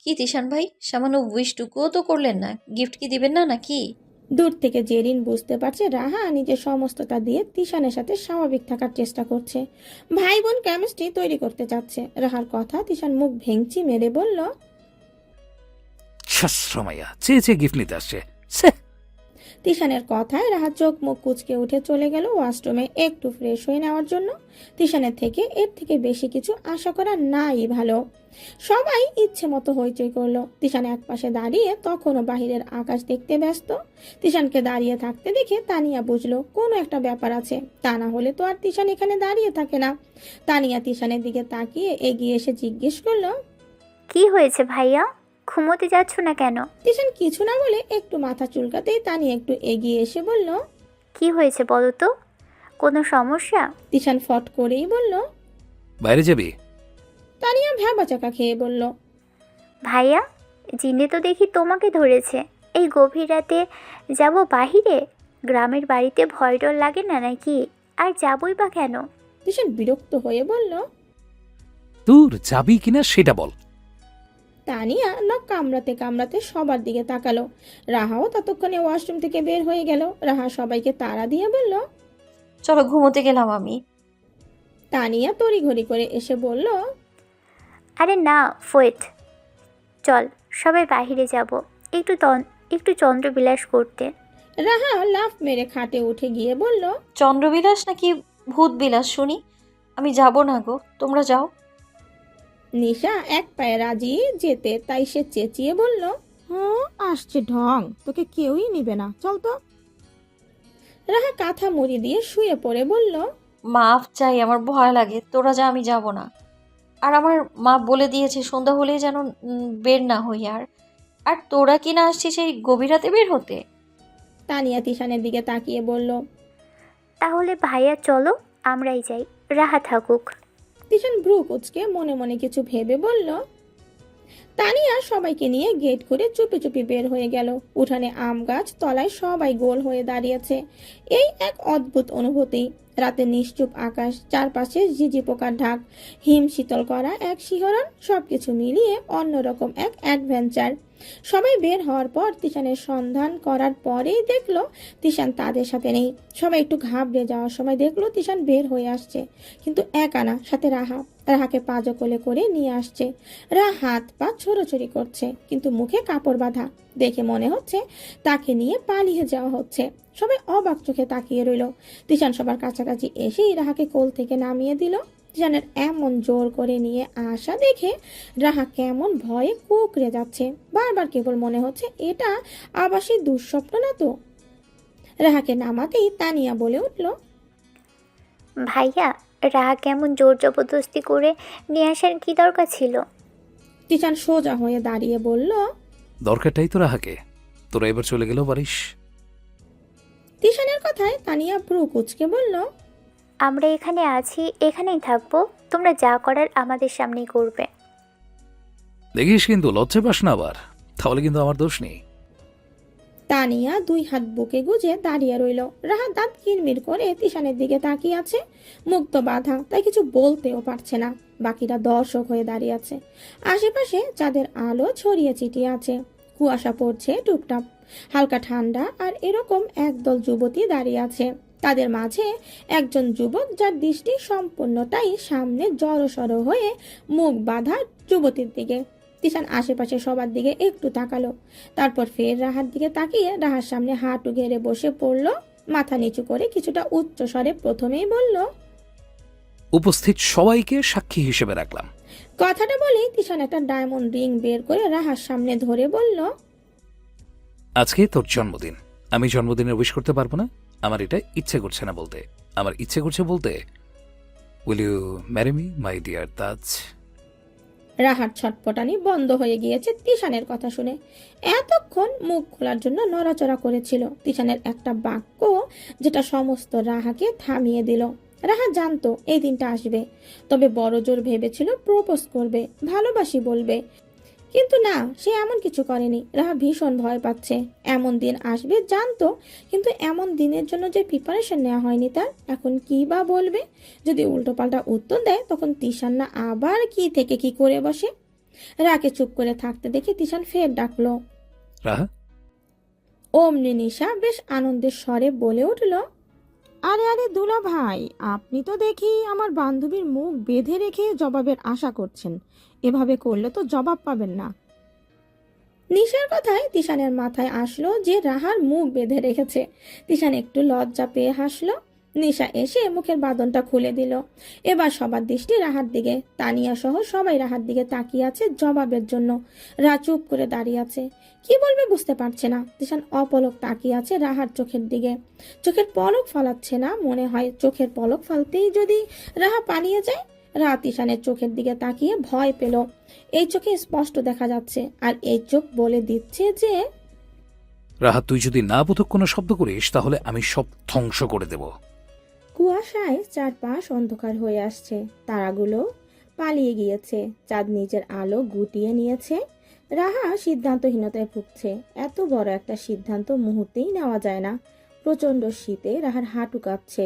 কি তিশান ভাই, সামান্য উইশটুকুও তো করলেন না, গিফট কি দিবেন না নাকি? দূর থেকে জেরিন বুঝতে পারছে রাহা নিজের সমস্তটা দিয়ে তিশানের সাথে স্বাভাবিক থাকার চেষ্টা করছে। ভাই বোন কেমিস্ট্রি তৈরি করতে চাচ্ছে। রাহার কথা তিশান মুখ ভেঙচি মেরে বলল। ছ্রমাইয়া চেয়ে চেয়ে গিফট নিতে আসছে। ছ্যা! তিশানের কথায় রাহা চোখ মুখ কুঁচকে উঠে চলে গেল ওয়াশরুমে একটু ফ্রেশ হয়ে নেওয়ার জন্য। তিশানের থেকে এর থেকে বেশি কিছু আশা করা নাই ভালো। সবাই ইচ্ছে মতো হইচই করলো। তিশান একপাশে দাঁড়িয়ে তখনও বাহিরের আকাশ দেখতে ব্যস্ত। তিশানকে দাঁড়িয়ে থাকতে দেখে তানিয়া বুঝলো কোনো একটা ব্যাপার আছে, তা না হলে তো আর তিশান এখানে দাঁড়িয়ে থাকে না। তানিয়া তিশানের দিকে তাকিয়ে এগিয়ে এসে জিজ্ঞেস করলো। কি হয়েছে ভাইয়া, ঘুমোতে যাচ্ছ না কেন? তিশান কিছু না বলে একটু মাথা চুলকাতেই তানিয়া একটু এগিয়ে এসে বলল। কি হয়েছে বলো তো, কোনো সমস্যা? তিশান ফট করেই বলল। বাইরে যাবি? তানিয়া ভ্যাবাচাকা খেয়ে বলল। ভাইয়া, জিনে তো দেখি তোমাকে ধরেছে। এই গভীর রাতে যাব বাহিরে? গ্রামের বাড়িতে ভয় ডর লাগে না নাকি? আর যাবই বা কেন? তিশান বিরক্ত হয়ে বলল। দূর যাবি কিনা সেটা বল। তানিয়া নাক কামড়াতে কামড়াতে সবার দিকে তাকালো। রাহাও ততক্ষণে ওয়াশরুম থেকে বের হয়ে গেল। রাহা সবাইকে তাড়া দিয়ে বলল। চলো ঘুমোতে গেলাম আমি। তানিয়া তড়িঘড়ি করে এসে বলল। আরে না, ওয়েট, চল সবাই বাহিরে যাব, একটু চন্দ্রবিলাস করতে। রাহা লাফ মেরে খাটে উঠে গিয়ে বলল। চন্দ্রবিলাস নাকি ভূত বিলাস শুনি? আমি যাব না গো, তোমরা যাও। নিশা এক পায়ে রাজি যেতে তাই সে চেঁচিয়ে বলল। হ্যাঁ, আসছে ঢং, তোকে কেউই নিবে না, চল তো। রাহা কাঁথা মুড়ি দিয়ে শুয়ে পড়ে বলল। মাফ চাই, আমার ভয় লাগে, তোরা যা, আমি যাব না। আর আমার মা বলে দিয়েছে সন্ধ্যা হলেই যেন বের না হই। আর আর তোরা কি না আসছিস এই গভীর রাতে বের হতে? তানিয়া তিশানের দিকে তাকিয়ে বলল। তাহলে ভাইয়া চলো, আমরাই যাই, রাহা থাকুক। তিশান ভ্রু কুচকে মনে মনে কিছু ভেবে বলল। তানিয়া সবাইকে নিয়ে গেট করে চুপি চুপি বের হয়ে গেল। উঠানে আম গাছ তলায় সবাই গোল হয়ে দাঁড়িয়েছে। এই এক অদ্ভুত অনুভূতি। রাতে নিশ্চুপ আকাশ, চারপাশে ঝিঝি পোকার ঢাক, হিম শীতল করা এক শিহরণ, সবকিছু মিলিয়ে অন্যরকম এক অ্যাডভেঞ্চার। সবাই বের হওয়ার পর তিশানের সন্ধান করার পরেই দেখলো তিশান তাদের সাথে নেই। সবাই একটু ঘাবড়ে যাওয়ার সময় দেখলো তিশান বের হয়ে আসছে, কিন্তু একা না, সাথে রাহা। রাহাকে পাজো কোলে করে নিয়ে আসছে। রাহা হাত পা ছোড়াছড়ি করছে, কিন্তু মুখে কাপড় বাঁধা। দেখে মনে হচ্ছে তাকে নিয়ে পালিয়ে যাওয়া হচ্ছে। সবাই অবাক চোখে তাকিয়ে রইল। তিশান সবার কাছাকাছি এসেই রাহাকে কোল থেকে নামিয়ে দিল। তিশানের এমন জোর করে নিয়ে আসা দেখে রাহা কেমন ভয়ে কুঁকড়ে যাচ্ছে। বারবার কেবল মনে হচ্ছে এটা আবার সেই দুঃস্বপ্ন না তো। রাহাকে নামাতেই তানিয়া বলে উঠল। ভাইয়া, রাহা কেমন জোর জবরদস্তি করে নিয়ে আসার কি দরকার ছিল? তিশান সোজা হয়ে দাঁড়িয়ে বলল। দরকারটাই তো রাহাকে, তোরা এবার চলে গেলেও পারিস। তিশানের কথায় তানিয়া ভ্রু কুচকে বলল। আমরা এখানে আছি, এখানেই থাকবো, তোমরা যা করার আমাদের সামনেই করবে। দেখিস কিন্তু লজ্জা পাস না আবার, তাহলে কিন্তু আমার দোষ নেই। তানিয়া দুই হাত বুকে গুজে দাঁড়িয়ে রইল। রাহা দাঁত কিরমির করে তিশানের দিকে তাকিয়ে আছে। মুখ তো বাঁধা, তাই কিছু বলতেও পারছে না। বাকিরা দর্শক হয়ে দাঁড়িয়ে আছে। আশেপাশে চাঁদের আলো ছড়িয়ে ছিটিয়ে আছে। কুয়াশা পড়ছে টুপটাপ, হালকা ঠান্ডা। আর এরকম একদল যুবতী দাঁড়িয়ে আছে। তাদের মাঝে একজন যুবক, যার দৃষ্টি সম্পূর্ণটাই সামনে জড়সড় হয়ে মুখ বাঁধা যুবতীর দিকে। তিশান আশেপাশে সবার দিকে একটু তাকালো, তারপর ফের রাহার দিকে তাকিয়ে রাহার সামনে হাঁটু গেড়ে বসে পড়ল। মাথা নিচু করে কিছুটা উচ্চ স্বরে প্রথমেই বলল। উপস্থিত সবাইকে সাক্ষী হিসেবে রাখলাম। কথাটা বলেই তিশান একটা ডায়মন্ড রিং বের করে রাহার সামনে ধরে বলল। আজকে তোর জন্মদিন, আমি জন্মদিনের উইশ করতে পারবো না, আমার এটা ইচ্ছে করছে না বলতে। আমার ইচ্ছে করছে বলতে, will you marry me my dear Taj? রাহার ছটপটানি বন্ধ হয়ে গিয়েছে তিশানের কথা শুনে। এতক্ষণ মুখ খোলার জন্য নড়াচড়া করেছিল। তিশানের একটা বাক্য যেটা সমস্ত রাহাকে থামিয়ে দিল। রাহা জানতো এই দিনটা আসবে, তবে বড় জোর ভেবেছিল প্রপোজ করবে, ভালোবাসি বলবে। কিন্তু না, সে এমন কিছু করেনি। রাহা ভীষণ ভয় পাচ্ছে। এমন দিন আসবে জানতো, কিন্তু এমন দিনের জন্য যে প্রিপারেশন নেওয়া হয়নি তার। এখন কি বা বলবে? যদি উল্টোপাল্টা উত্তর দেয় তখন তিশান না আবার কি থেকে কি করে বসে। রাকে চুপ করে থাকতে দেখে তিশান ফের ডাকলো। রাহা। অমনি নিশা বেশ আনন্দের স্বরে বলে উঠল, আরে আরে দুলা ভাই, আপনি তো দেখি আমার বান্ধবীর মুখ বেঁধে রেখে জবাবের আশা করছেন। এভাবে করলে তো জবাব পাবেন না। নিশার কথায় তিশানের মাথায় আসলো যে রাহার মুখ বেঁধে রেখেছে। তিশান একটু লজ্জা পেয়ে হাসলো। নিশা এসে মুখের বাঁধনটা খুলে দিল। এবার সবার দৃষ্টি রাহার দিকে। তানিয়া সহ সবাই রাহার দিকে তাকিয়ে আছে জবাবের জন্য। চুপ করে দাঁড়িয়ে আছে, কি বলবে বুঝতে পারছে না। তিশান অপলক তাকিয়ে আছে রাহার চোখের দিকে। চোখের পলক ফলাচ্ছে না, মনে হয় চোখের পলক ফালতেই যদি রাহা পালিয়ে যায়। রাহা তিশানের চোখের দিকে তাকিয়ে ভয় পেল। এই চোখে স্পষ্ট দেখা যাচ্ছে, আর এই চোখ বলে দিচ্ছে যে রাহা, তুই যদি না বোধক কোনো শব্দ করিস তাহলে আমি সব ধ্বংস করে দেব। কুয়াশায় চারপাশ অন্ধকার হয়ে আসছে। তারাগুলো পালিয়ে গিয়েছে, চাঁদ নিজের আলো গুটিয়ে নিয়েছে। রাহা সিদ্ধান্তহীনতায় ভুগছে। এত বড় একটা সিদ্ধান্ত মুহূর্তেই নেওয়া যায় না। প্রচন্ড শীতে রাহার হাঁটু কাঁপছে,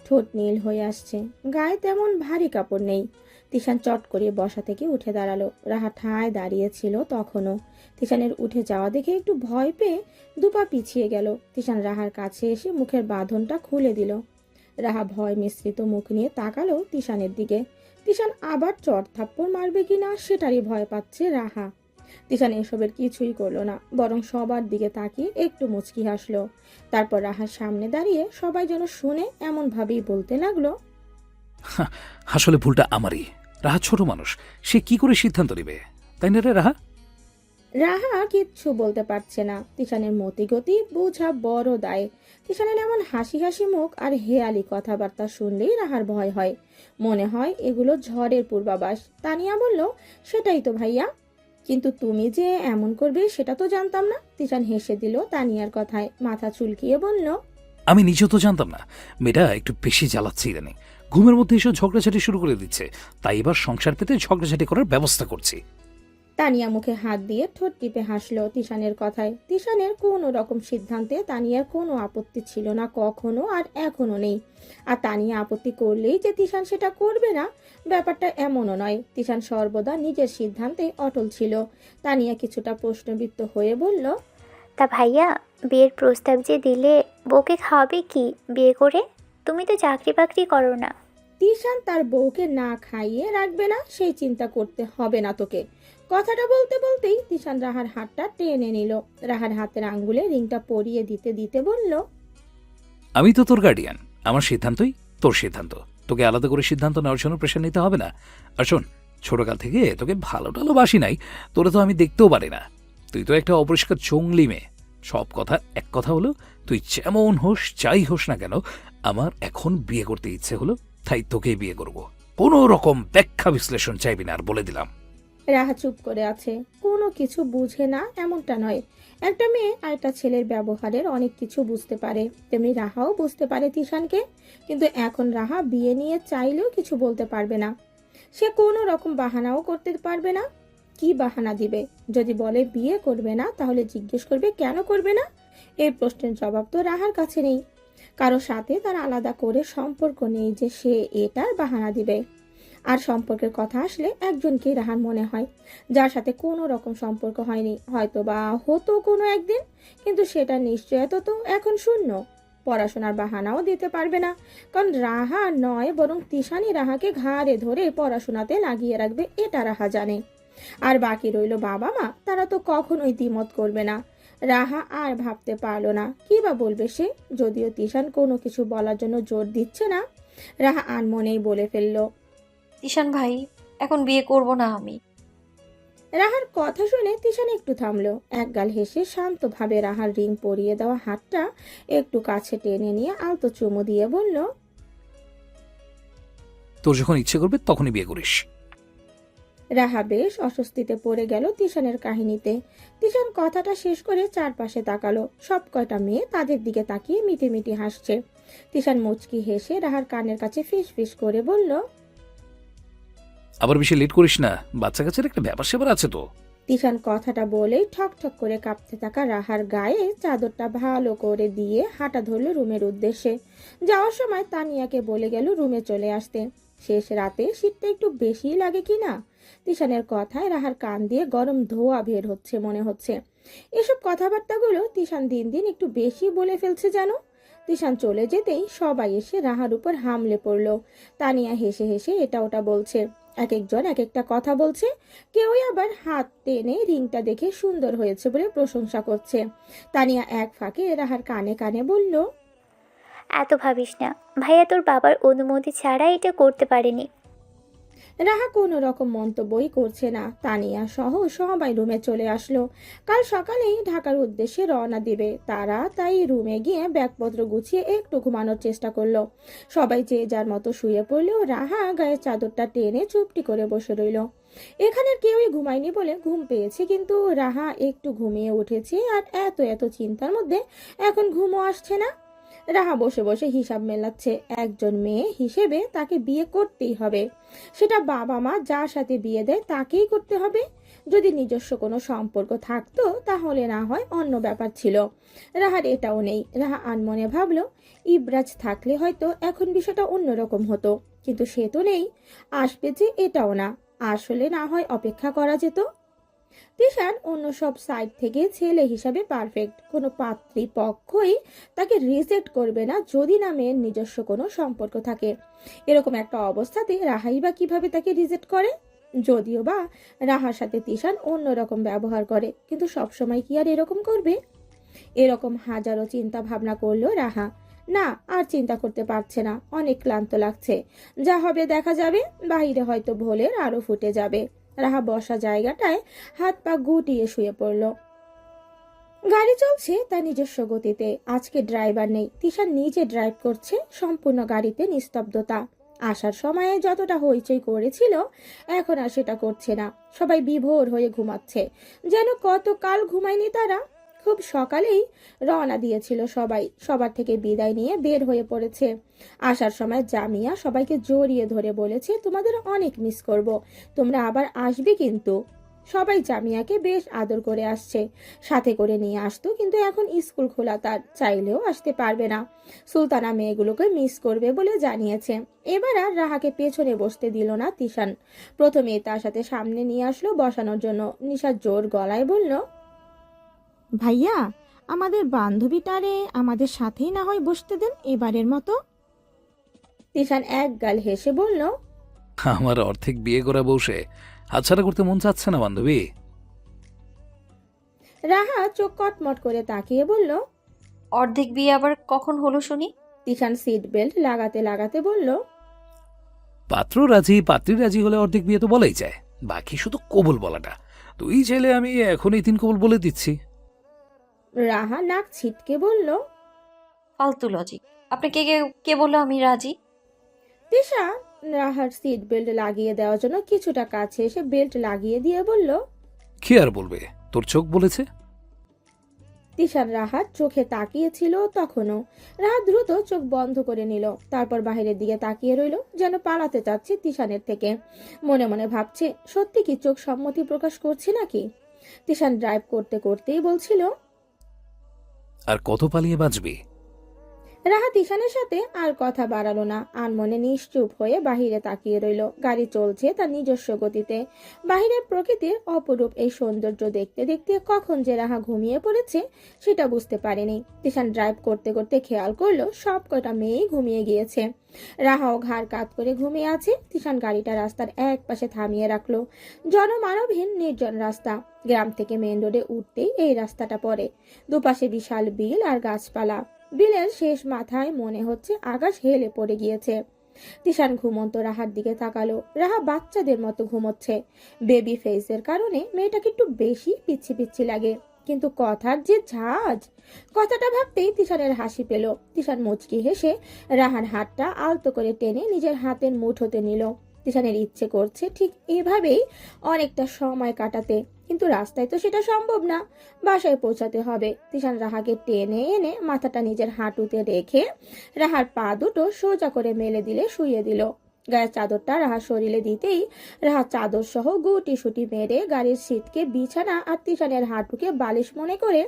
ঠোঁট নীল হয়ে আসছে। গায়ে তেমন ভারী কাপড় নেই। তিশান চট করে বসা থেকে উঠে দাঁড়ালো। রাহা ঠায় দাঁড়িয়েছিল তখনও। তিশানের উঠে যাওয়া দেখে একটু ভয় পেয়ে দুপা পিছিয়ে গেল। তিশান রাহার কাছে এসে মুখের বাঁধনটা খুলে দিল। রাহা ভয় মিশ্রিত মুখ নিয়ে তাকালো তিশানের দিকে। তিশান আবার চট থাপ্পড় মারবে কিনা সেটারই ভয় পাচ্ছে রাহা। তিশান এসবের কিছুই করলো না, বরং সবার দিকে তাকিয়ে একটু মুচকি হাসলো। তারপর রাহার সামনে দাঁড়িয়ে সবাই যেন শুনে এমন ভাবেই বলতে লাগলো, আসলে ভুলটা আমারই। রাহা ছোট মানুষ, সে কি করে সিদ্ধান্ত নেবে, তাই না রে রাহা? রাহা কিচ্ছু বলতে পারছে না। তিশানের মতিগতি বোঝা বড় দায়। তিশানের এমন হাসি হাসি মুখ আর হেয়ালি কথাবার্তা শুনলেই রাহার ভয় হয়। মনে হয় এগুলো ঝড়ের পূর্বাভাস। তানিয়া বলল, সেটাই তো ভাইয়া, কিন্তু তুমি যে এমন করবে সেটা তো জানতাম না। তিশান হেসে দিল তানিয়ার কথায়, মাথা চুলকিয়ে বলল, আমি নিজেও তো জানতাম না। মেয়েটা একটু বেশি জ্বালাচ্ছে ইদানিং, ঘুমের মধ্যে এসব ঝগড়াঝাটি শুরু করে দিচ্ছে। তাই এবার সংসার পেতে ঝগড়াঝাটি করার ব্যবস্থা করছি। তানিয়া মুখে হাত দিয়ে ঠোঁট টিপে হাসলো তিশানের কথায়। তিশানের কোনো রকম সিদ্ধান্তে তানিয়ার কোনো আপত্তি ছিল না কখনো, আর এখনো নেই। আর তানিয়া আপত্তি করলেই যে তিশান সেটা করবে না, ব্যাপারটা এমনও নয়। তিশান সর্বদা নিজের সিদ্ধান্তে অটল ছিল। তানিয়া কিছুটা প্রশ্নবিদ্ধ হয়ে বলল, তা ভাইয়া, বিয়ের প্রস্তাব যে দিলে, বউকে খাওয়াবে কি বিয়ে করে? তুমি তো চাকরি বাকরি করো না। তিশান তার বউকে না খাইয়ে রাখবে না সেই চিন্তা করতে হবে না তোকে। কথাটা বলতে বলতেই তিশান রাহার হাতটা টেনে নিল। রাহার হাতের আঙ্গুলে রিংটা পরিয়ে দিতে দিতে বলল, আমি তো তোর গার্ডিয়ান, আমার সিদ্ধান্তই তোর সিদ্ধান্ত। তোকে আলাদা করে সিদ্ধান্ত নেওয়ার জন্য প্রেশার নিতে হবে না। আর শোন, ছোটকাল থেকে তোকে ভালো টালো বাসি নাই, তোরা তো আমি দেখতেও পারি না। তুই তো একটা অপরিষ্কার চংলি মেয়ে। সব কথা এক কথা হলো, তুই যেমন হোস যাই হোস না কেন, আমার এখন বিয়ে করতে ইচ্ছে হলো, তাই তোকেই বিয়ে করব। কোনো রকম ব্যাখ্যা বিশ্লেষণ চাইবি না, আর বলে দিলাম। রাহা চুপ করে আছে, কোনো কিছু বুঝে না এমনটা নয়। একটা মেয়ে আর একটা ছেলের ব্যবহারের অনেক কিছু বুঝতে পারে, তেমনি রাহাও বুঝতে পারে তিশানকে। কিন্তু এখন রাহা বিয়ে নিয়ে চাইলেও কিছু বলতে পারবে না। সে কোনো রকম বাহানাও করতে পারবে না। কি বাহানা দিবে? যদি বলে বিয়ে করবে না, তাহলে জিজ্ঞেস করবে কেন করবে না। এই প্রশ্নের জবাব তো রাহার কাছে নেই। কারো সাথে তার আলাদা করে সম্পর্ক নেই যে সে এটার বাহানা দিবে। আর সম্পর্কের কথা আসলে একজনকেই রাহার মনে হয়, যার সাথে কোনো রকম সম্পর্ক হয়নি, হয়তো বা হতো কোনো একদিন, কিন্তু সেটা নিশ্চয়তা তো এখন শূন্য। পড়াশোনার বাহানাও দিতে পারবে না, কারণ রাহা নয় বরং তিশানই রাহাকে ঘাড়ে ধরে পড়াশোনাতে লাগিয়ে রাখবে, এটা রাহা জানে। আর বাকি রইল বাবা মা, তারা তো কখনোই দ্বিমত করবে না। রাহা আর ভাবতে পারলো না কি বা বলবে সে। যদিও তিশান কোনো কিছু বলার জন্য জোর দিচ্ছে না, রাহা আনমনেই বলে ফেললো, তিশান ভাই, এখন বিয়ে করব না আমি। রাহার কথা শুনে তিশান একটু থামলো। একগাল হেসে শান্তভাবে রাহার রিং পরিয়ে দেওয়া হাতটা একটু কাছে টেনে নিয়ে আলতো চুমু দিয়ে বলল, তোর যখন ইচ্ছে করবে তখনই বিয়ে করিস। রাহা বেশ অস্বস্তিতে পড়ে গেল তিশানের কাহিনীতে। তিশান কথাটা শেষ করে চারপাশে তাকালো। সব কয়টা মেয়ে তাদের দিকে তাকিয়ে মিটিমিটি হাসছে। তিশান মুচকি হেসে রাহার কানের কাছে ফিস ফিস করে বলল, আবার বেশি লেট করিস না, বাচ্চা কাচ্চার একটা ব্যাপার স্যাপার আছে তো। তিশান কথাটা বলেই ঠক ঠক করে কাঁপতে থাকা রাহার গায়ে চাদরটা ভালো করে দিয়ে হাঁটা ধরল রুমের উদ্দেশ্যে। যাওয়ার সময় তানিয়াকে বলে গেল রুমে চলে আসতে। শেষ রাতে শীতটা একটু বেশিই লাগে কিনা। তিশানের কথায় রাহার কান দিয়ে গরম ধোঁয়া বের হচ্ছে মনে হচ্ছে। এসব কথাবার্তাগুলো তিশান দিন দিন একটু বেশি বলে ফেলছে যেন। তিশান চলে যেতেই সবাই এসে রাহার উপর হামলে পড়লো। তানিয়া হেসে হেসে এটা ওটা বলছে, এক একজন এক একটা কথা বলছে। কেউই আবার হাত টেনে রিংটা দেখে সুন্দর হয়েছে বলে প্রশংসা করছে। তানিয়া এক ফাঁকে রাহার কানে কানে বলল, এত ভাবিস না, ভাইয়া তোর বাবার অনুমতি ছাড়া এটা করতে পারেনি। রাহা কোনো রকম মন্তব্যই করছে না। তানিয়া সহ সবাই রুমে চলে আসলো। কাল সকালেই ঢাকার উদ্দেশ্যে রওনা দিবে তারা, তাই রুমে গিয়ে ব্যাগপত্র গুছিয়ে একটু ঘুমানোর চেষ্টা করলো। সবাই যে যার মতো শুয়ে পড়লেও রাহা গায়ের চাদরটা টেনে চুপটি করে বসে রইল। এখানের কেউই ঘুমায়নি বলে ঘুম পেয়েছে, কিন্তু রাহা একটু ঘুমিয়ে উঠেছে। আর এত এত চিন্তার মধ্যে এখন ঘুমও আসছে না। রাহা বসে বসে হিসাব মেলাচ্ছে। একজন মেয়ে হিসেবে তাকে বিয়ে করতেই হবে, সেটা বাবা মা যার সাথে বিয়ে দেয় তাকেই করতে হবে। যদি নিজস্ব কোনো সম্পর্ক থাকতো তাহলে না হয় অন্য ব্যাপার ছিল। রাহার এটাও নেই। রাহা আনমনে ভাবলো, ইবরাজ থাকলে হয়তো এখন বিষয়টা অন্যরকম হতো, কিন্তু সে তো নেই। আসবে যে এটাও না। আসলে না হয় অপেক্ষা করা যেত। তিশান অন্য সব সাইড থেকে ছেলে হিসাবে পারফেক্ট, কোনো পাত্রীপক্ষই তাকে রিজেক্ট করবে না যদি না মেয়ের নিজস্ব কোনো সম্পর্ক থাকে। এরকম একটা অবস্থাতে রাহাই বা কিভাবে তাকে রিজেক্ট করে? যদিও বা রাহার সাথে তিশান অন্যরকম ব্যবহার করে, কিন্তু সবসময় কি আর এরকম করবে? এরকম হাজারো চিন্তা ভাবনা করলো রাহা। না, আর চিন্তা করতে পারছে না, অনেক ক্লান্ত লাগছে। যা হবে দেখা যাবে। বাহিরে হয়তো ভোলের আরো ফুটে যাবে। রাহা বসা জায়গাটায় হাত পা গুটিয়ে শুয়ে পড়ল। গাড়ি চলছে তার নিজস্ব গতিতে। আজকে ড্রাইভার নেই, তিশান নিজে ড্রাইভ করছে। সম্পূর্ণ গাড়িতে নিস্তব্ধতা। আসার সময়ে যতটা হইচই করেছিল এখন আর সেটা করছে না। সবাই বিভোর হয়ে ঘুমাচ্ছে, যেন কতকাল ঘুমায়নি তারা। খুব সকালেই রওনা দিয়েছিল সবাই, সবার থেকে বিদায় নিয়ে বের হয়ে পড়েছে। আসার সময় জামিয়া সবাইকে জড়িয়ে ধরে বলেছে, তোমাদের অনেক মিস করব, তোমরা আবার আসবে কিন্তু। সবাই জামিয়াকে বেশ আদর করে আসছে, সাথে করে নিয়ে আসতো, কিন্তু এখন স্কুল খোলা, তার চাইলেও আসতে পারবে না। সুলতানা মেয়েগুলোকে মিস করবে বলে জানিয়েছে। এবার আর রাহাকে পেছনে বসতে দিল না তিশান। প্রথমে তার সাথে সামনে নিয়ে আসলো বসানোর জন্য। নিশা জোর গলায় বলল, ভাইয়া, আমাদের বান্ধবীটারে আমাদের সাথেই না হয় বসতে দেন এবারের মতো। তিশান এক গাল হেসে বলল, আমার অর্ধেক বিয়ে করা বসে হাতছাড়া করতে মন চাচ্ছে না বান্ধবী। রাহা চোখ কটমট করে তাকিয়ে বলল। অর্ধেক বিয়ে আবার কখন হলো শুনি? তিশান সিট বেল্ট লাগাতে লাগাতে বলল, পাত্র রাজি পাত্রী রাজি হলে অর্ধেক বিয়ে তো বলাই যায়, বাকি শুধু কবুল বলাটা। তুই ছেলে, আমি এখনই 3 কবুল বলে দিচ্ছি। রাহা নাক ছিটকে বলল। ফালতু লজিক। আপনি কে কে কে বললো আমি রাজি? তিশা রাহার সিট বেল্ট লাগিয়ে দেওয়ার জন্য কিছুটা কাছে এসে বেল্ট লাগিয়ে দিয়ে বলল। কি আর বলবে, তোর চোখ বলেছে। তিশান রাহার চোখে তাকিয়েছিল তখনও। রাহা দ্রুত চোখ বন্ধ করে নিল, তারপর বাহিরের দিকে তাকিয়ে রইল, যেন পালাতে চাচ্ছে তিশানের থেকে। মনে মনে ভাবছে, সত্যি কি চোখ সম্মতি প্রকাশ করছে নাকি? তিশান ড্রাইভ করতে করতেই বলছিল, আর কত পালিয়ে বাঁচবি? রাহা তিশানের সাথে আর কথা বাড়ালো না, আনমনে নিশ্চুপ হয়ে বাহিরে তাকিয়ে রইল। গাড়ি চলছে তার নিজস্ব গতিতে। বাহিরের প্রকৃতির অপরূপ এই সৌন্দর্য দেখতে দেখতে কখন যে রাহা ঘুমিয়ে পড়েছে সেটা বুঝতে পারেনি। তিশান ড্রাইভ করতে করতে খেয়াল করলো সব কটা মেয়েই ঘুমিয়ে গিয়েছে। রাহাও ঘাড় কাত করে ঘুমিয়ে আছে। তিশান গাড়িটা রাস্তার এক পাশে থামিয়ে রাখলো। জনমানবহীন নির্জন রাস্তা। গ্রাম থেকে মেন রোডে উঠতেই এই রাস্তাটা পড়ে। দুপাশে বিশাল বিল আর গাছপালা। বিলের শেষ মাথায় মনে হচ্ছে আকাশ হেলে পড়ে গিয়েছে। তিশান ঘুমন্ত রাহার দিকে তাকালো। রাহা বাচ্চাদের মতো ঘুমোচ্ছে। বেবি ফেসের কারণে মেয়েটাকে একটু বেশি পিচ্ছি পিচ্ছি লাগে, কিন্তু কথার যে ঝাঁজ! কথাটা ভাবতেই তিশানের হাসি পেল। তিশান মুচকি হেসে রাহার হাতটা আলতো করে টেনে নিজের হাতের মুঠোতে নিল। তিশানের ইচ্ছে করছে ঠিক এভাবেই অনেকটা সময় কাটাতে, কিন্তু রাস্তায় তো সেটা সম্ভব না। বাসায় পৌঁছাতে হবে। তিশান রাহাকে টেনে এনে মাথাটা নিজের হাঁটুতে রেখে রাহার পা দুটো সোজা করে মেলে দিলে শুইয়ে দিল। গায়ের চাদরটা রাহার শরীরে দিতেই রাহা চাদর সহ গুটি সুটি মেরে গাড়ির সিটকে বিছানা আর তিশানের হাঁটুকে বালিশ মনে করে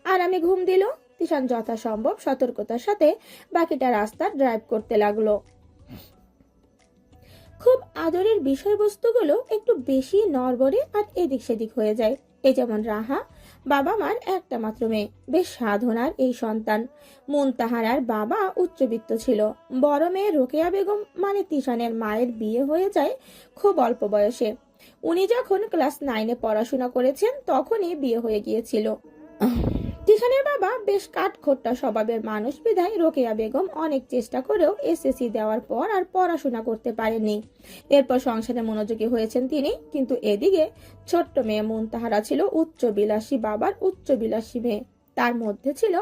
আরামে ঘুম দিল। তিশান যথাসম্ভব সতর্কতার সাথে বাকিটা রাস্তা ড্রাইভ করতে লাগলো। খুব আদরের বিষয়বস্তুগুলো একটু বেশি নড়বড়ে আর এদিক সেদিক হয়ে যায়। এই যেমন রাহা, বাবা মার একটা মাত্র মেয়ে, বেশ সাধনার এই সন্তান। মুনতাহারার বাবা উচ্চবিত্ত ছিল। বড় মেয়ে রোকেয়া বেগম মানে তিশানের মায়ের বিয়ে হয়ে যায় খুব অল্প বয়সে। উনি যখন ক্লাস 9-এ পড়াশোনা করেছেন তখনই বিয়ে হয়ে গিয়েছিল। তিশানের বাবা বেশ কাঠখোট্টা স্বভাবের মানুষ বিধায় রোকেয়া বেগম অনেক চেষ্টা করেও এসএসসি দেওয়ার পর আর পড়াশোনা করতে পারেননি। এরপর সংসারে মনোযোগী হয়েছেন তিনি। কিন্তু এদিকে ছোট্ট মেয়ে মুনতাহারা ছিল উচ্চবিলাসী বাবার উচ্চবিলাসী মেয়ে। তার মধ্যে ছিল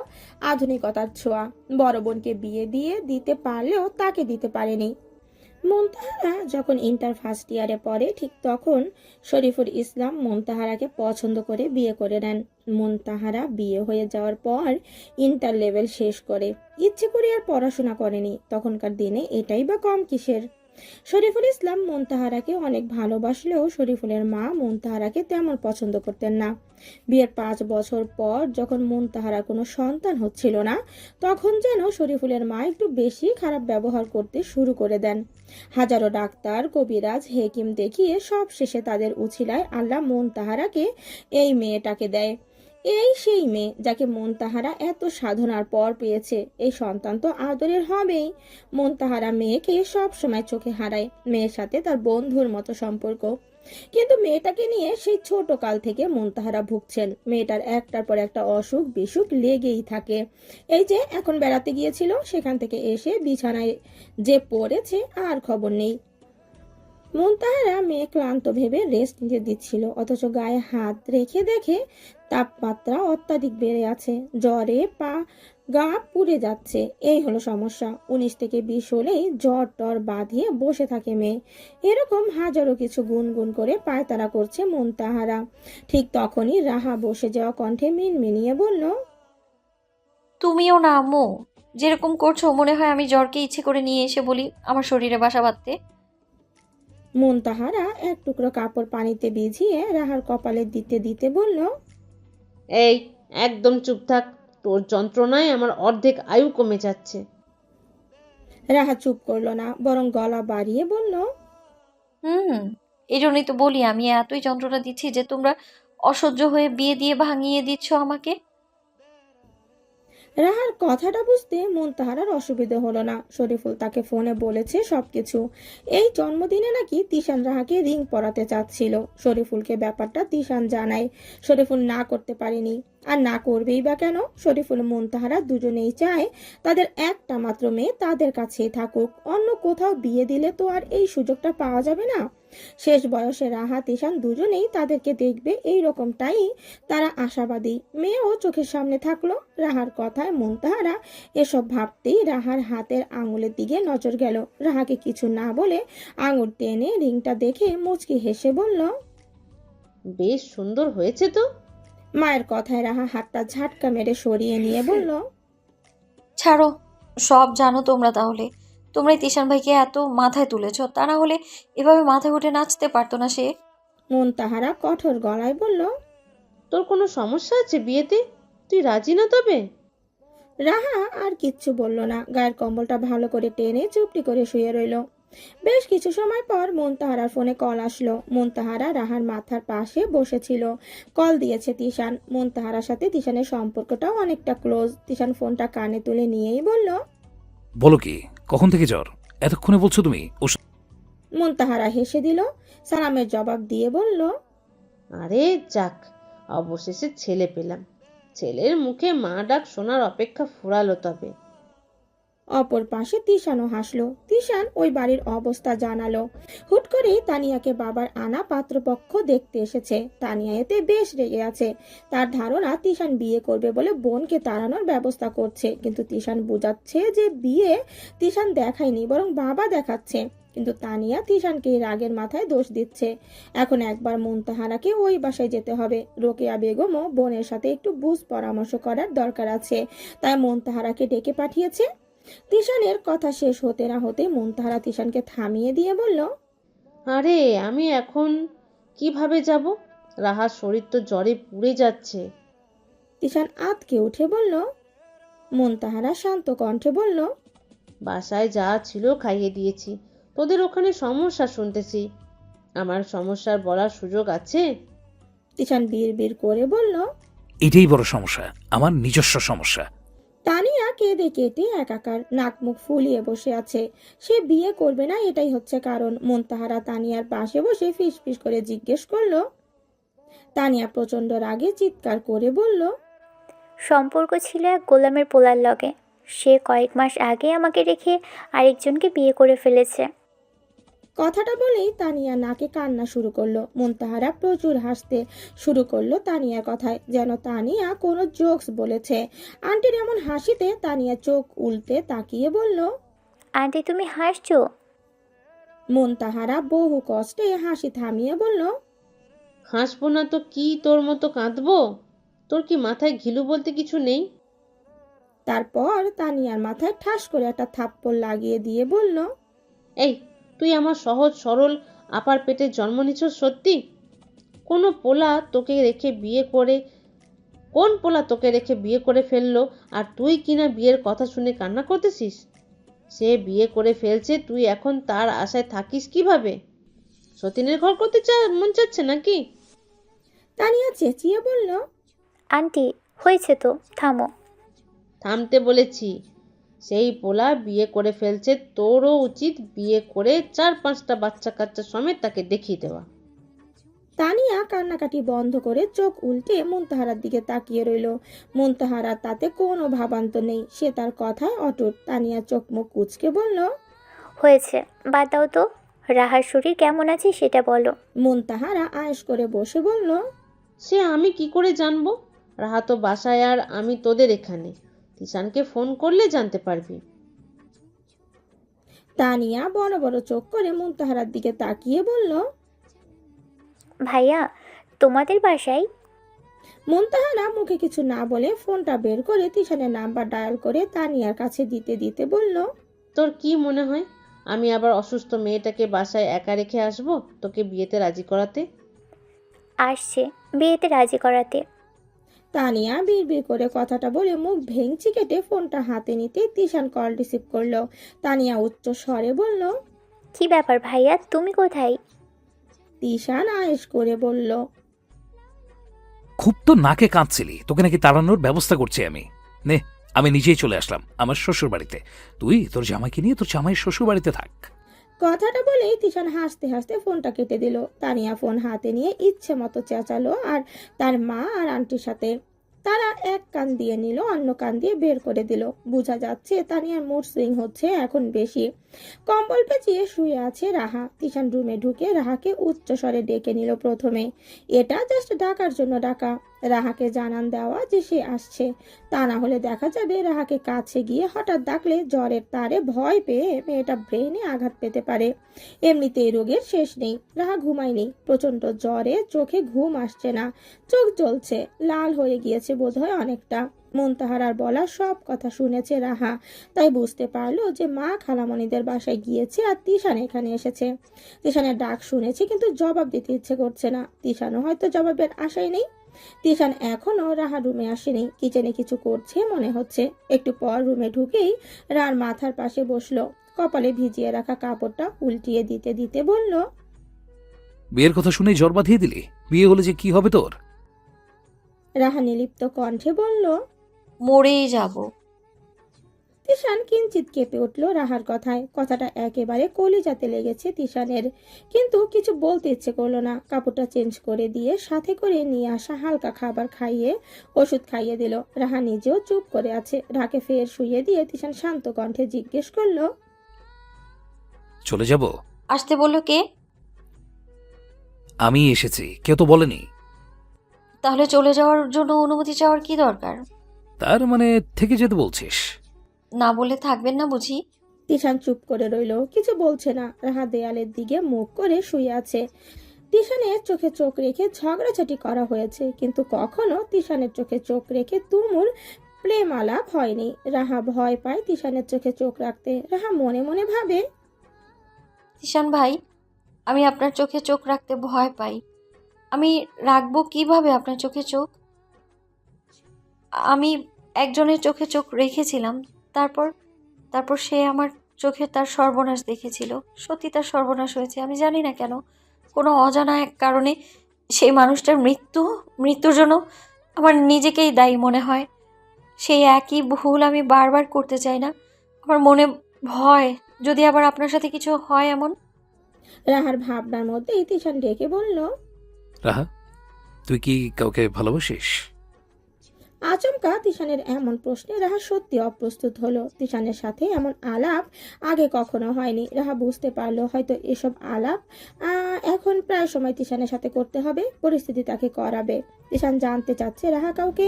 আধুনিকতার ছোঁয়া। বড় বোনকে বিয়ে দিয়ে দিতে পারলেও তাকে দিতে পারেনি। মুনতাহারা যখন ইন্টার ফার্স্ট ইয়ারে পড়ে ঠিক তখন শরীফুল ইসলাম মুনতাহারাকে পছন্দ করে বিয়ে করে নেন। মুনতাহারা বিয়ে হয়ে যাওয়ার পর ইন্টার লেভেল শেষ করে। ইচ্ছে করে আর পড়াশোনা করেনি। তখনকার দিনে এটাই বা কম কিসের। শরীফুল ইসলাম মুনতাহারাকে অনেক ভালোবাসলেও শরীফুলের মা মুনতাহারাকে তেমন পছন্দ করতেন না। বিয়ের 5 বছর পর যখন মুনতাহারা কোনো সন্তান হচ্ছিল না, তখন যেন শরীফুলের মা একটু বেশি খারাপ ব্যবহার করতে শুরু করে দেন। হাজারো ডাক্তার, কবিরাজ, হেকিম দেখিয়ে সব শেষে তাদের উছিলায় আল্লাহ মুনতাহারাকে এই মেয়েটাকে দেয়। এই সেই মেয়ে যাকে মুনতাহারা এত সাধনার পর পেয়েছে। এই সন্তান তো আদরের হবেই। মুনতাহারা মেয়েকে সব সময় চোখে হারায়। মেয়ের সাথে তার বন্ধুর মতো সম্পর্ক। কিন্তু মেয়েটাকে নিয়ে সেই ছোট কাল থেকে মুনতাহারা ভুগছেন। মেয়েটার একটার পর একটা অসুখ বিসুখ লেগেই থাকে। এই যে এখন বেড়াতে গিয়েছিল, সেখান থেকে এসে বিছানায় যে পড়েছে আর খবর নেই। মুনতাহারা মেয়ে ক্লান্ত ভেবে রেস্ট নিতে দিচ্ছিল, অথচ গায়ে হাত রেখে দেখে তাপমাত্রা অত্যাধিক বেড়ে আছে। জ্বরে গা পুড়ে যাচ্ছে। এই হলো সমস্যা। 19 থেকে 20 হলেই জ্বর টর বাঁধিয়ে বসে থাকে মেয়ে। এরকম হাজারো কিছু গুনগুন করে পায়তারা করছে মুনতাহারা। ঠিক তখনই রাহা বসে যাওয়া কণ্ঠে মিনমিনিয়ে বলল, তুমিও না আম্মু, যেরকম করছো মনে হয় আমি জ্বরকে ইচ্ছে করে নিয়ে এসে বলি আমার শরীরে বাসা বাঁধতে। মুনতাহারা এক টুকরো কাপড় পানিতে ভিজিয়ে রাহার কপালে দিতে দিতে বলল, এই, একদম চুপ থাক। তোর যন্ত্রণায় আমার অর্ধেক আয়ু কমে যাচ্ছে। রাহা চুপ করলো না, বরং গলা বাড়িয়ে বলল, এই জন্যই তো বলি আমি এতই যন্ত্রণা দিচ্ছি যে তোমরা অসহ্য হয়ে বিয়ে দিয়ে ভাঙিয়ে দিচ্ছ আমাকে। রাহার কথাটা বুঝতে মুনতাহারার অসুবিধে হলো না। শরীফুল তাকে ফোনে বলেছে সবকিছু। এই জন্মদিনে নাকি তিশান রাহাকে রিং পরাতে চাচ্ছিল। শরীফুলকে ব্যাপারটা তিশান জানায়। শরীফুল না করতে পারেনি। আর না করবেই বা কেন? শরীফুল মুনতাহারা দুজনেই চায় তাদের একটা মাত্র মেয়ে তাদের কাছেই থাকুক। অন্য কোথাও বিয়ে দিলে তো আর এই সুযোগটা পাওয়া যাবে না। শেষ বয়সে রাহা তিশান দুজনেই তাদেরকে দেখবে, এই রকমটাই তারা আশাবাদী। মেয়েও চোখের সামনে থাকলো। রাহার কথায় মুনতাহারা এসব ভাবতেই রাহার হাতের আঙুলের দিকে নজর গেল। রাহাকে কিছু না বলে আঙুল টেনে রিংটা দেখে মুচকি হেসে বলল, বেশ সুন্দর হয়েছে তো। মায়ের কথায় রাহা হাতটা ঝাটকা মেরে সরিয়ে নিয়ে বলল, ছাড়ো, সব জানো তোমরা। তাহলে তোমরাই তিশান ভাইকে এত মাথায় তুলেছ, তা না হলে এভাবে মাথায় উঠে নাচতে পারতো না সে। মুনতাহারা কঠোর গলায় বলল, তোর কোনো সমস্যা আছে বিয়েতে? তুই রাজি না তবে? রাহা আর কিচ্ছু বলল না। গায়ের কম্বলটা ভালো করে টেনে চুপটি করে শুয়ে রইল। বেশ কিছু সময় পর মুনতাহারার ফোনে কল আসলো। মুনতাহারা রাহার মাথার পাশে বসেছিল। কল দিয়েছে তিশান। মুনতাহারার সাথে তিশানের সম্পর্কটাও অনেকটা ক্লোজ। তিশান ফোনটা কানে তুলে নিয়েই বলল, বলো কি, কখন থেকে জ্বর? এতক্ষণে বলছো তুমি? মুনতাহারা হেসে দিল। সালামের জবাব দিয়ে বলল, আরে যাক, অবশেষে ছেলে পেলাম। ছেলের মুখে মা ডাক শোনার অপেক্ষা ফুরালো তবে। অপর পাশে তিশানও হাসলো। তিশান ওই বাড়ির অবস্থা জানালো। হুট করেই তানিয়াকে বাবার আনা পাত্রপক্ষ দেখতে এসেছে। তানিয়া এতে বেশ রেগে আছে। তার ধারণা তিশান বিয়ে করবে বলে বোনকে তাড়ানোর ব্যবস্থা করছে। কিন্তু তিশান বোঝাচ্ছে যে বিয়ে তিশান দেখায়নি, বরং বাবা দেখাচ্ছে। কিন্তু তানিয়া তিশানকে রাগের মাথায় দোষ দিচ্ছে। এখন একবার মুনতাহারাকে ওই বাসায় যেতে হবে। রোকেয়া বেগমও বোনের সাথে একটু বুঝ পরামর্শ করার দরকার আছে, তাই মুনতাহারাকে ডেকে পাঠিয়েছে। তিশানের কথা শেষ হতে না হতে মুনতাহারা তিশানকে থামিয়ে দিয়ে বলল, আরে আমি এখন কিভাবে যাব? রাহার শরীর তো জ্বরে পুড়ে যাচ্ছে। তিশান আঁতকে উঠে বলল। মুনতাহারা শান্ত কণ্ঠে বলল, বাসায় যা ছিল খাইয়ে দিয়েছি। তোদের ওখানে সমস্যা শুনতেছি, আমার সমস্যার বলার সুযোগ আছে? তিশান বিড় করে বলল। এটাই বড় সমস্যা, আমার নিজস্ব সমস্যা। তানিয়া কেঁদে কেটে একাকার, নাক মুখ ফুলিয়ে বসে আছে। সে বিয়ে করবে না এটাই হচ্ছে কারণ। মুনতাহারা তানিয়ার পাশে বসে ফিস ফিস করে জিজ্ঞেস করলো। তানিয়া প্রচন্ড রাগে চিৎকার করে বলল, সম্পর্ক ছিল এক গোলামের পোলার লগে। সে কয়েক মাস আগে আমাকে রেখে আরেকজনকে বিয়ে করে ফেলেছে। কথাটা বলেই তানিয়া নাকে কান্না শুরু করলো। মুনতাহারা প্রচুর হাসতে শুরু করলো তানিয়ার কথায়, যেন তানিয়া কোনো জোকস বলেছে। আন্টির এমন হাসিতে তানিয়া চোখ উল্টে তাকিয়ে বলল। আন্টি তুমি হাসছো? মুনতাহারা বহু কষ্টে হাসি থামিয়ে বলল, হাসবো না তো কি তোর মতো কাঁদবো? তোর কি মাথায় ঘিলু বলতে কিছু নেই? তারপর তানিয়ার মাথায় ঠাস করে একটা থাপ্পড় লাগিয়ে দিয়ে বলল, এই, তুই আমার সহজ সরল আপার পেটে জন্ম নিচ্ছিস সত্যি? কোনো পোলা তোকে রেখে বিয়ে করে কোন পোলা তোকে রেখে বিয়ে করে ফেললো, আর তুই কিনা বিয়ের কথা শুনে কান্না করতেছিস? সে বিয়ে করে ফেলছে, তুই এখন তার আশায় থাকিস কিভাবে? সতীনের ঘর করতে মন চাচ্ছে নাকি? তানিয়া চেঁচিয়ে বলল, আন্টি হয়েছে তো, থামো। থামতে বলেছি। সেই পোলা বিয়ে করে ফেলছে, তোরও উচিত বিয়ে করে 4-5টা বাচ্চা কাচ্চা সমেত তাকে দেখিয়ে দেওয়া। তানিয়া কান্নাকাটি বন্ধ করে চোখ উল্টে মুনতাহারার দিকে তাকিয়ে রইল। মুনতাহারার তাতে কোনো ভাবান্ত নেই, সে তার কথায় অটুট। তানিয়া চোখ মুখ কুঁচকে বলল, হয়েছে, বাদ দাও তো। রাহার শরীর কেমন আছে সেটা বলো। মুনতাহারা আয়েশ করে বসে বলল, সে আমি কি করে জানবো? রাহা তো বাসায় আর আমি তোদের এখানে। তিশানকে ফোন করলে জানতে পারবি। তানিয়া বড় বড় চোখ করে মুনতাহারার দিকে তাকিয়ে বলল। ভাইয়া তোমাদের বাসায়? মুনতাহারা মুখে কিছু না বলে ফোনটা বের করে তিশানের নাম্বার ডায়াল করে তানিয়ার কাছে দিতে দিতে বলল, তোর কি মনে হয় আমি আবার অসুস্থ মেয়েটাকে বাসায় একা রেখে আসবো তোকে বিয়েতে রাজি করাতে? আসছে বিয়েতে রাজি করাতে। তানিয়া বিড়বিড় করে কথাটা বলে মুখ ভেঙচি কেটে ফোনটা হাতে নিতে তিশান কল রিসিভ করলো। তানিয়া উচ্চ স্বরে বলল, কি ব্যাপার ভাইয়া, তুমি কোথায়? তিশান আয়েশ করে বলল, খুব তো নাকে কাঁদছিলি, তোকে নাকি তাড়ানোর ব্যবস্থা করছি আমি। নে, আমি নিজেই চলে আসলাম আমার শ্বশুর বাড়িতে। তুই তোর জামাইকে নিয়ে তোর জামাইয়ের শ্বশুর বাড়িতে থাক। কথাটা বলেই তিশান হাসতে হাসতে ফোনটা কেটে দিল। তানিয়া ফোন হাতে নিয়ে ইচ্ছে মতো চেঁচালো আর তার মা আর আন্টির সাথে। তারা এক কান দিয়ে নিল, অন্য কান দিয়ে বের করে দিল। বোঝা যাচ্ছে তানিয়ার মুড সুইং হচ্ছে এখন বেশি। কম্বল পেঁচিয়ে শুয়ে আছে রাহা। তিশান রুমে ঢুকে রাহাকে উচ্চ স্বরে ডেকে নিল। প্রথমে এটা জাস্ট ডাকার জন্য ডাকা, রাহাকে জানান দেওয়া যে সে আসছে। তা না হলে দেখা যাবে রাহাকে কাছে গিয়ে হঠাৎ ডাকলে জ্বরের তারে ভয় পেয়ে মেয়েটা ব্রেনে আঘাত পেতে পারে। এমনিতেই রোগের শেষ নেই। রাহা ঘুমায়নি, প্রচন্ড জ্বরে চোখে ঘুম আসছে না, চোখ জ্বলছে, লাল হয়ে গিয়েছে বোধহয় অনেকটা। মুনতাহারার বলা সব কথা শুনেছে রাহা, তাই বুঝতে পারলো যে মা খালামণিদের বাসায় গিয়েছে আর তিশান এখানে এসেছে। তিশানের ডাক শুনেছে কিন্তু জবাব দিতে ইচ্ছে করছে না। তিশানও হয়তো জবাবের আশাই নেই। তিশান এখনো রাহা রুমে আসেনি, কিচেনে কিছু করছে মনে হচ্ছে। একটু পর রুমে ঢুকেই রার মাথার পাশে বসলো, কপালে ভিজিয়ে রাখা কাপড়টা উল্টিয়ে দিতে দিতে বলল, বিয়ের কথা শুনে জ্বর বাঁধিয়ে দিলি? বিয়ে হলে যে কি হবে তোর? রাহা নিলিপ্ত কণ্ঠে বলল। মরেই যাব। তিশান কিঞ্চিত কেঁপে উঠল রাহার কথায়। কথাটা একেবারে কলিজাতে লেগেছে তিশানের, কিন্তু কিছু বলতে ইচ্ছে করলো না। কাপড়টা চেঞ্জ করে দিয়ে সাথে করে নিয়ে আসা হালকা খাবার খাইয়ে ওষুধ খাইয়ে দিল। রাহা নিজেও চুপ করে আছে। রাহাকে ফের শুয়ে দিয়ে তিশান শান্ত কণ্ঠে জিজ্ঞেস করলো, চলে যাব? আসতে বললো কে? আমি এসেছি, কেউ তো বলেনি। তাহলে চলে যাওয়ার জন্য অনুমতি চাওয়ার কি দরকার? তার মানে থেকে যেতে বলছিস? না বলে থাকবেন না বুঝি? তিশান চুপ করে রইল, কিছু বলছে না। রাহা দেয়ালের দিকে মুখ করে শুয়ে আছে। তিশানের চোখে চোখ রেখে ঝগড়াঝাটি করা হয়েছে, কিন্তু কখনো তিশানের চোখে চোখ রেখে তুমুল প্রেম আলাপ হয়নি। রাহা ভয় পায় তিশানের চোখে চোখ রাখতে। রাহা মনে মনে ভাবে, তিশান ভাই, আমি আপনার চোখে চোখ রাখতে ভয় পাই। আমি রাখবো কিভাবে আপনার চোখে চোখ? আমি একজনের চোখে চোখ রেখেছিলাম, তারপর সে আমার চোখে তার সর্বনাশ দেখেছিল। সত্যি তার সর্বনাশ হয়েছে, আমি জানি না কেন। কোনো অজানা এক কারণে সেই মানুষটার মৃত্যুর জন্য আমার নিজেকেই দায়ী মনে হয়। সেই একই ভুল আমি বারবার করতে চাই না। আমার মনে ভয়, যদি আবার আপনার সাথে কিছু হয় এমন। রাহার ভাবনার মধ্যে তিশান ডেকে বলল। রাহা, তুই কি কাউকে ভালোবাসিস? আচমকা তিশানের এমন প্রশ্নে রাহা সত্যি অপ্রস্তুত হলো। তিশানের সাথে এমন আলাপ আগে কখনো হয়নি। রাহা বুঝতে পারলো হয়তো এসব আলাপ এখন প্রায় সময় তিশানের সাথে করতে হবে, পরিস্থিতি তাকে করাবে। তিশান জানতে চাচ্ছে রাহা কাউকে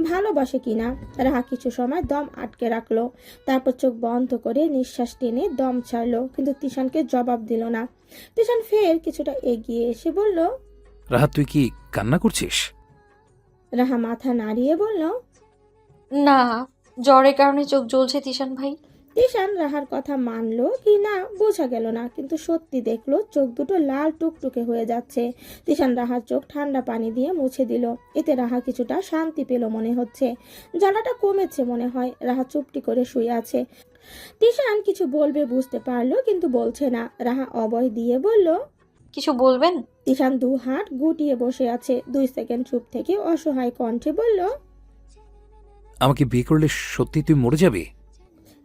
ভালোবাসে কিনা। রাহা কিছু সময় দম আটকে রাখলো, তারপর চোখ বন্ধ করে নিঃশ্বাস টেনে দম ছাড়লো, কিন্তু তিশানকে জবাব দিল না। তিশান ফের কিছুটা এগিয়ে এসে বলল। রাহা, তুই কি কান্না করছিস? রাহা মাথা নাড়িয়ে বলল। না, জ্বরের কারণে চোখ জ্বলছে তিশান ভাই। তিশান রাহার কথা মানলো কি না বোঝা গেল না, কিন্তু সত্যি দেখলো চোখ দুটো লাল টুকটুকে হয়ে যাচ্ছে। তিশান রাহার চোখ ঠান্ডা পানি দিয়ে মুছে দিল। এতে রাহা কিছুটা শান্তি পেল মনে হচ্ছে, জ্বালাটা কমেছে মনে হয়। রাহা চুপটি করে শুয়ে আছে। তিশান কিছু বলবে বুঝতে পারলো, কিন্তু বলছে না। রাহা অভয় দিয়ে বলল। কিছু বলবেন? তিশান 2 হাত গুটিয়ে বসে আছে। 2 সেকেন্ড চুপ থেকে অসহায় কণ্ঠে বলল। আমাকে বিয়ে করলে সত্যি তুই মরে যাবি?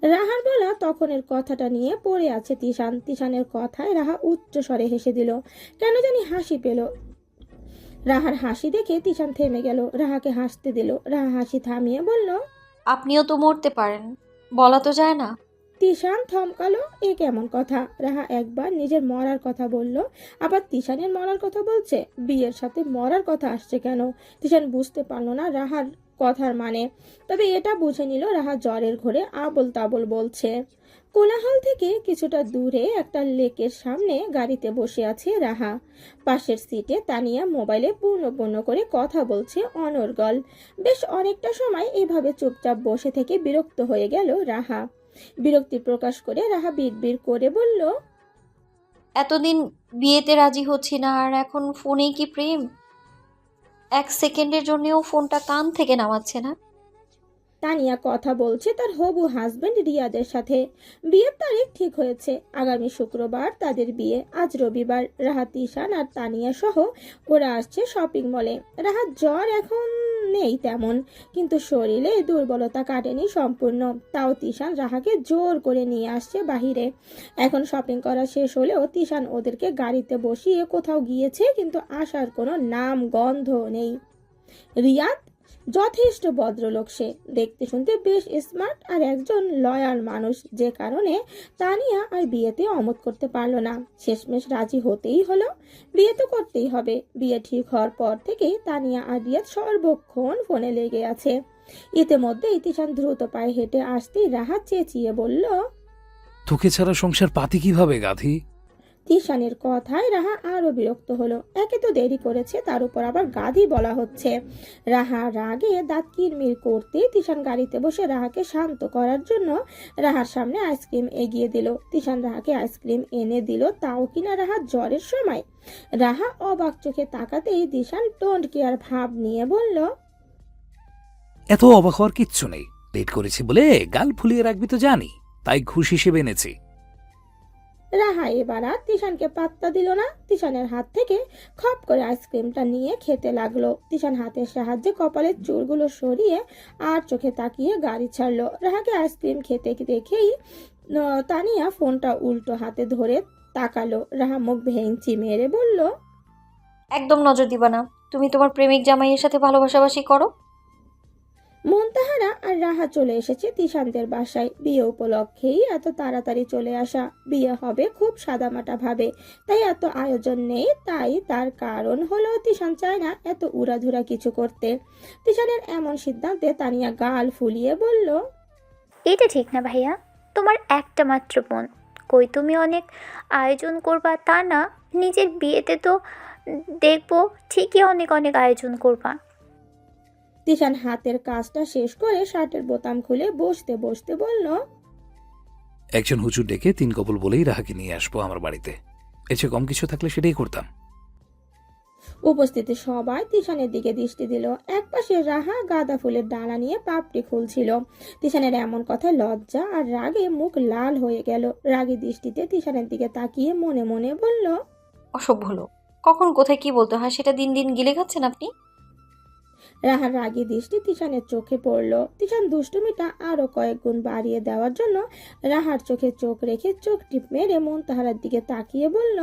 রাহার বলা তখনের কথাটা নিয়ে পড়ে আছে তিশান। তিশানের কথায় রাহা উচ্চ স্বরে হেসে দিল। কেন জানি হাসি পেল। রাহার হাসি দেখে তিশান থেমে গেল, রাহাকে হাসতে দিল। রাহা হাসি থামিয়ে বলল। আপনিও তো মরতে পারেন, বলা তো যায় না। তিশান থমকালো, এ কেমন কথা? রাহা একবার নিজের মরার কথা বলল, আবার তিশানের মরার কথা বলছে। বিয়ের সাথে মরার কথা আসছে কেন? তিশান বুঝতে পারল না রাহার কথার মানে। তবে এটা বুঝে নিল রাহা জ্বরের ঘোরে আবোল তাবোল বলছে। কোলাহল থেকে কিছুটা দূরে একটা লেকের সামনে গাড়িতে বসে আছে রাহা। পাশের সিটে তানিয়া মোবাইলে পূর্ণ করে কথা বলছে অনর্গল। বেশ অনেকটা সময় এভাবে চুপচাপ বসে থেকে বিরক্ত হয়ে গেল রাহা। বিরক্তি প্রকাশ করে রাহা বিড়বিড় করে বলল। এতদিন বিয়েতে রাজি হচ্ছি না, আর এখন ফোনেই কি প্রেম? 1 সেকেন্ডের জন্যও ফোনটা কান থেকে নামাচ্ছে না। তানিয়া কথা বলছে তার হবু হাজবেন্ড রিয়াদের সাথে। বিয়ের তারিখ ঠিক হয়েছে, আগামী শুক্রবার তাদের বিয়ে। আজ রবিবার। রাহা, তিশান আর তানিয়া সহ ওরা আসছে শপিং মলে। রাহার জ্বর এখন নেই তেমন, কিন্তু শরীরে দুর্বলতা কাটেনি সম্পূর্ণ। তাও তিশান রাহাকে জোর করে নিয়ে আসছে বাহিরে। এখন শপিং করা শেষ হলেও তিশান ওদেরকে গাড়িতে বসিয়ে কোথাও গিয়েছে, কিন্তু আসার কোনো নাম গন্ধ নেই। রিয়াদ যথেষ্ট ভদ্রলোক, সে দেখতে শুনতে বেশ স্মার্ট আর একজন লয়াল মানুষ, যে কারণে তানিয়া আর বিয়েতে অমত করতে পারলো না। শেষমেশ রাজি হতেই হলো, বিয়ে তো করতেই হবে। বিয়ে ঠিক হওয়ার পর থেকেই তানিয়া আর রিয়াদ সর্বক্ষণ ফোনে লেগে আছে। ইতিমধ্যে তিশান দ্রুত পায়ে হেঁটে আসতেই রাহা চেঁচিয়ে বলল। তোকে ছাড়া সংসার পাতি কিভাবে গাধি? তিশানের কথায় রাহা আরো বিরক্ত হলো। একে তো দেরি করেছে, তার উপর আবার গাধি বলা হচ্ছে। রাহা রাগে দাঁত কিরমির করতে তিশান গাড়িতে বসে রাহাকে শান্ত করার জন্য রাহার সামনে আইসক্রিম এগিয়ে দিল। তিশান রাহাকে আইসক্রিম এনে দিল, তাও কিনা রাহার জ্বরের সময়। রাহা অবাক চোখে তাকাতেই তিশান ডোন্ট কেয়ার ভাব নিয়ে বলল। এত অবাক হওয়ার কিচ্ছু নেই। লেট করেছি বলে গাল ফুলিয়ে রাখবি তো জানি, তাই ঘুষ হিসেবে এনেছি। রাহা এবার আর তিশানকে পাত্তা দিল না। তিশানের হাত থেকে খপ করে আইসক্রিমটা নিয়ে খেতে লাগলো। তিশান হাতের সাহায্যে কপালের চুলগুলো সরিয়ে আর চোখে তাকিয়ে গাড়ি ছাড়লো। রাহাকে আইসক্রিম খেতে দেখেই তানিয়া ফোনটা উল্টো হাতে ধরে তাকালো। রাহা মুখ ভেঙচি মেরে বলল। একদম নজর দিবা না, তুমি তোমার প্রেমিক জামাইয়ের সাথে ভালোবাসাবাসি করো। মন্তাহারা আর রাহা চলে এসেছে তিশানদের বাসায়। বিয়ে উপলক্ষেই এত তাড়াতাড়ি চলে আসা। বিয়ে হবে খুব সাদামাটা ভাবে, তাই এত আয়োজন নেই। তাই তার কারণ হলো তিশান চায় না এত উড়াধুরা কিছু করতে। তিশানের এমন সিদ্ধান্তে তানিয়া গাল ফুলিয়ে বলল। এটা ঠিক না ভাইয়া, তোমার একটা মাত্র বোন, কই তুমি অনেক আয়োজন করবা তা না, নিজের বিয়েতে তো দেখবো ঠিকই অনেক অনেক আয়োজন করবা। তিশান হাতের কাজটা শেষ করে শার্টের বোতাম খুলে বসতে বসতে বলল। একজন হুজুর ডেকে 3 কবুল বলেই রাহাকে নিয়ে আসবো আমার বাড়িতে। এর চেয়ে কম কিছু থাকলে সেটাই করতাম। উপস্থিত সবাই তিশানের দিকে দৃষ্টি দিল। একপাশে রাহা গাঁদা ফুলের ডালা নিয়ে পাপড়ি খুলছিল। তিশানের এমন কথায় লজ্জা আর রাগে মুখ লাল হয়ে গেল। রাগী দৃষ্টিতে তিশানের দিকে তাকিয়ে মনে মনে বলল, অসভ্য লোক, কখন কোথায় কি বলতে হয় সেটা দিন দিন গিলে খাচ্ছেন আপনি। রাহার রাগী দৃষ্টি তিশানের চোখে পড়ল। তিশান দুষ্টুমিটা আরো কয়েক গুণ বাড়িয়ে দেওয়ার জন্য রাহার চোখে চোখ রেখে চোখ টিপ মেরে মুনতাহারের দিকে তাকিয়ে বলল,